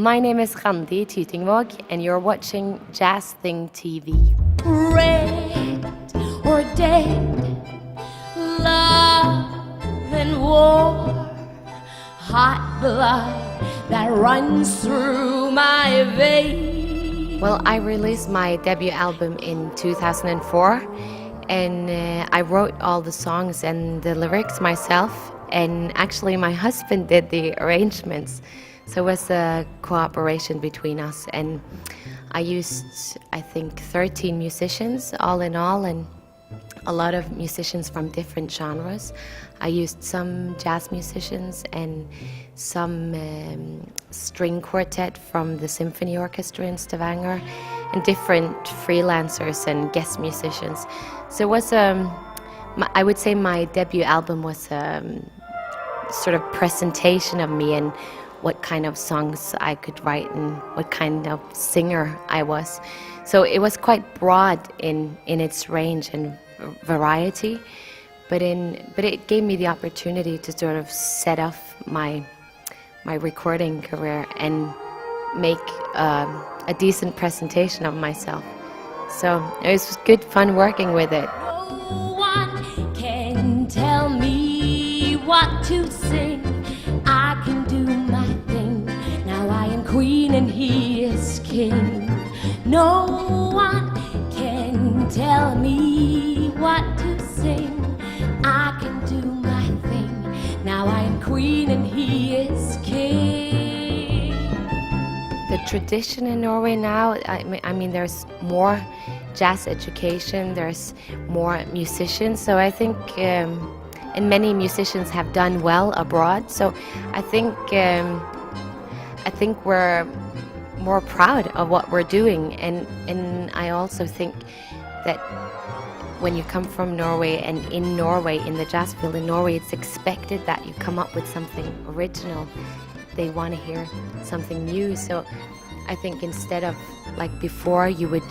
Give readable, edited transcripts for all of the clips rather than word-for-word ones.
My name is Randi Tytingvag, and you're watching JAZZthing TV. Red or dead, love and war, hot blood that runs through my veins. Well, I released my debut album in 2004, and I wrote all the songs and the lyrics myself, and actually my husband did the arrangements. So it was a cooperation between us, and I used, I think, 13 musicians all in all, and a lot of musicians from different genres. I used some jazz musicians and some string quartet from the symphony orchestra in Stavanger, and different freelancers and guest musicians. So it was, I would say my debut album was a sort of presentation of me and what kind of songs I could write and what kind of singer I was. So it was quite broad in its range and variety, but it gave me the opportunity to sort of set off my recording career and make a decent presentation of myself. So it was good fun working with it. No one can tell me what to sing. I can do my thing. Now I am queen and he is king. No one can tell me what to sing. I can do my thing. Now I am queen and he is king. The tradition in Norway now, I mean there's more jazz education, there's more musicians, so I think and many musicians have done well abroad, so I think we're more proud of what we're doing, and I also think that when you come from Norway and in Norway, in the jazz field in Norway, it's expected that you come up with something original. They want to hear something new, so I think instead of like before, you would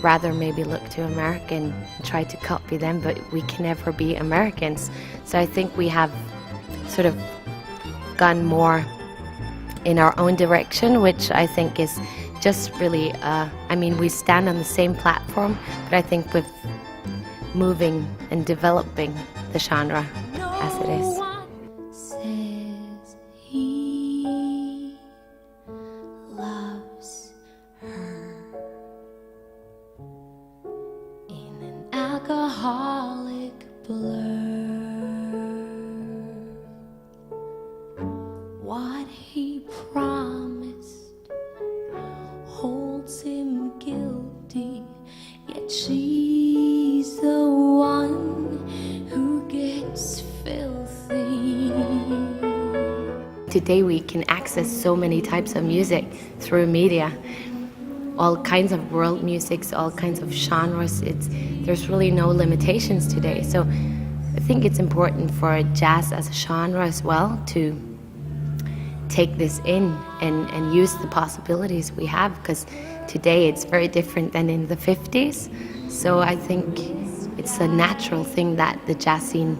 rather maybe look to American and try to copy them, but we can never be Americans. So I think we have sort of gone more in our own direction, which I think is just really, I mean, we stand on the same platform, but I think with moving and developing the genre as it is. Says he loves her in an alcoholic blur. What he promised holds him guilty, yet she's the one who gets filthy. Today we can access so many types of music through media. All kinds of world musics, all kinds of genres. There's really no limitations today. So I think it's important for jazz as a genre as well to take this in and use the possibilities we have, because today it's very different than in the 50s. So I think it's a natural thing that the jazz scene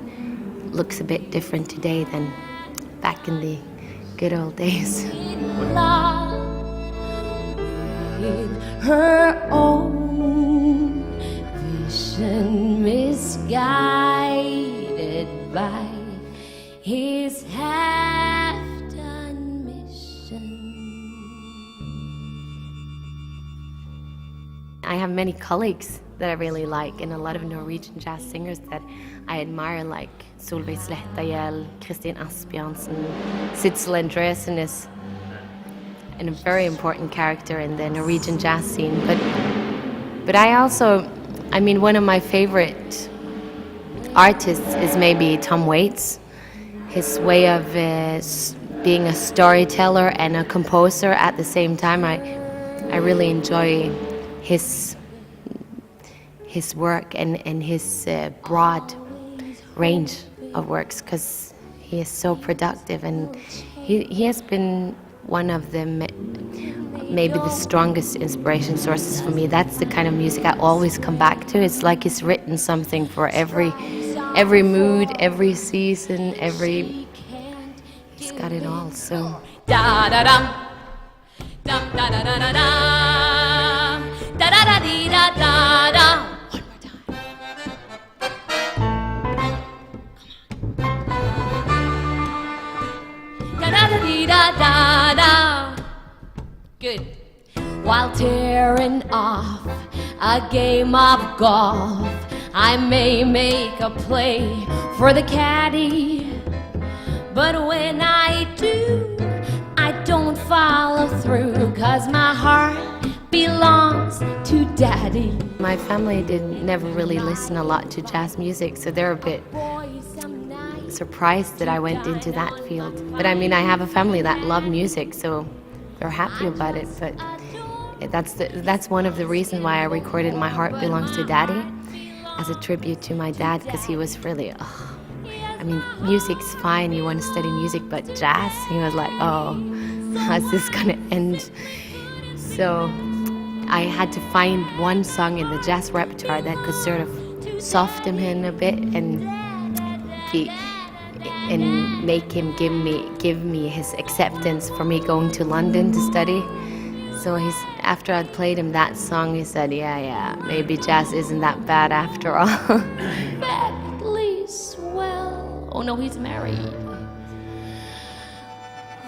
looks a bit different today than back in the good old days. With her own vision, misguided by his half-done mission. I have many colleagues that I really like, and a lot of Norwegian jazz singers that I admire, like Solveig Slettahjell, Kristin Asbjørnsen. Sitzel Andresen is a very important character in the Norwegian jazz scene. But I also, I mean, one of my favorite artists is maybe Tom Waits. His way of being a storyteller and a composer at the same time, I really enjoy his work and his broad range of works, because he is so productive, and he has been one of the maybe the strongest inspiration sources for me. That's the kind of music I always come back to. It's like he's written something for every mood, every season, he's got it all. So Da da dum, da dum da da da da da da da da dee da da da. One more time. Da da da dee da da da. Good. While tearing off a game of golf, I may make a play for the caddy, but when I do, I don't follow through, 'cause my heart belongs to Daddy. My family never really listen a lot to jazz music, so they're a bit surprised that I went into that field. But I mean, I have a family that love music, so they're happy about it. But that's one of the reasons why I recorded My Heart Belongs to Daddy as a tribute to my dad, because he was really, I mean, music's fine, you want to study music, but jazz, he was like, oh, how's this gonna end? So I had to find one song in the jazz repertoire that could sort of soften him a bit and make him give me his acceptance for me going to London to study. So after I'd played him that song, he said, yeah, maybe jazz isn't that bad after all. Perfectly swell. Oh no, he's married.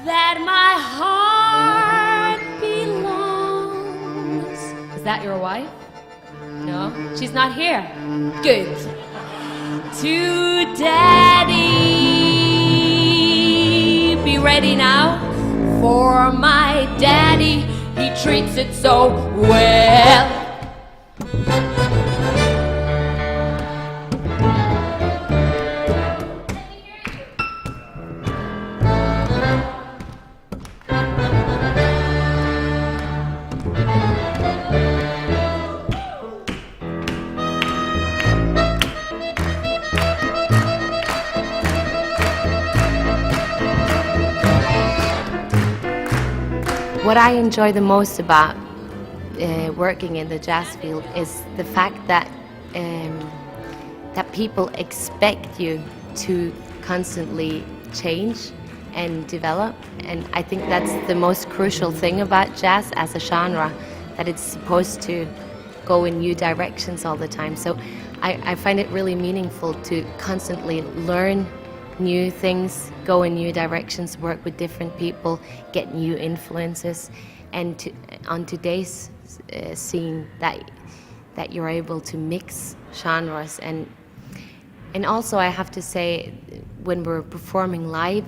That my heart belongs. Is that your wife? No, she's not here. Good. To Daddy. Be ready now for my daddy. He treats it so well. What I enjoy the most about working in the jazz field is the fact that that people expect you to constantly change and develop, and I think that's the most crucial thing about jazz as a genre, that it's supposed to go in new directions all the time. So I find it really meaningful to constantly learn new things, go in new directions, work with different people, get new influences, and on today's scene that you're able to mix genres, and also I have to say, when we're performing live,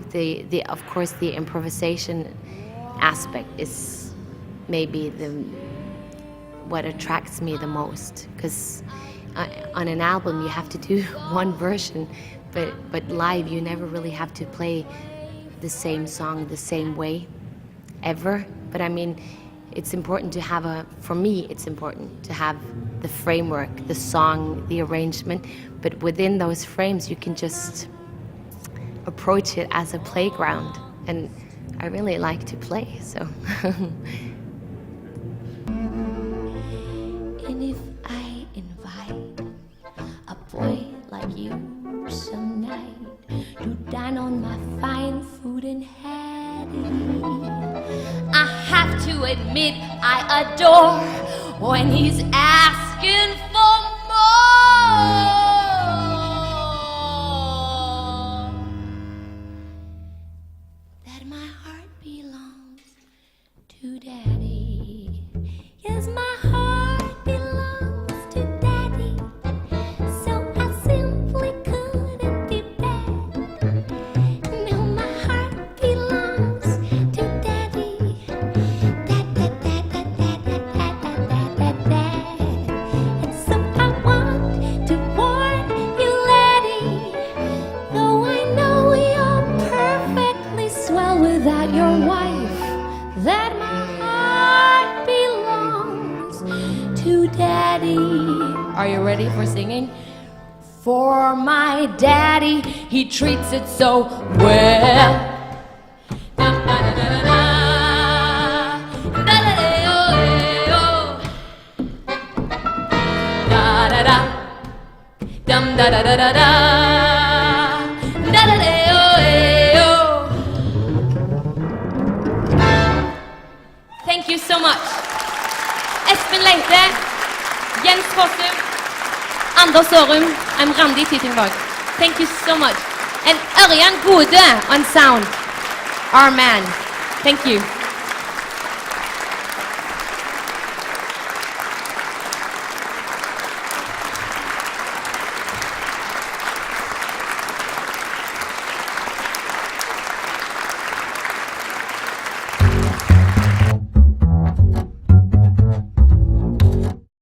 of course the improvisation aspect is maybe what attracts me the most, because on an album you have to do one version. But live, you never really have to play the same song the same way, ever. But I mean, it's important to have for me, it's important to have the framework, the song, the arrangement, but within those frames, you can just approach it as a playground. And I really like to play, so. And if I invite a boy like you some night to dine on my fine food and Hattie, I have to admit I adore when he's asking for more. That my heart belongs to Daddy. Yes, my heart belongs to Daddy. So I simply couldn't be bad. No, my heart belongs to Daddy. And so I want to warn you, laddie, though I know you're perfectly swell without your wife, that my heart belongs to Daddy. Are you ready for singing? For my daddy, he treats it so well. Thank you Jens Fossum, Anders Sørum, and Randi Tytingvag. Thank you so much. And Ørjan Gode on sound, our man. Thank you.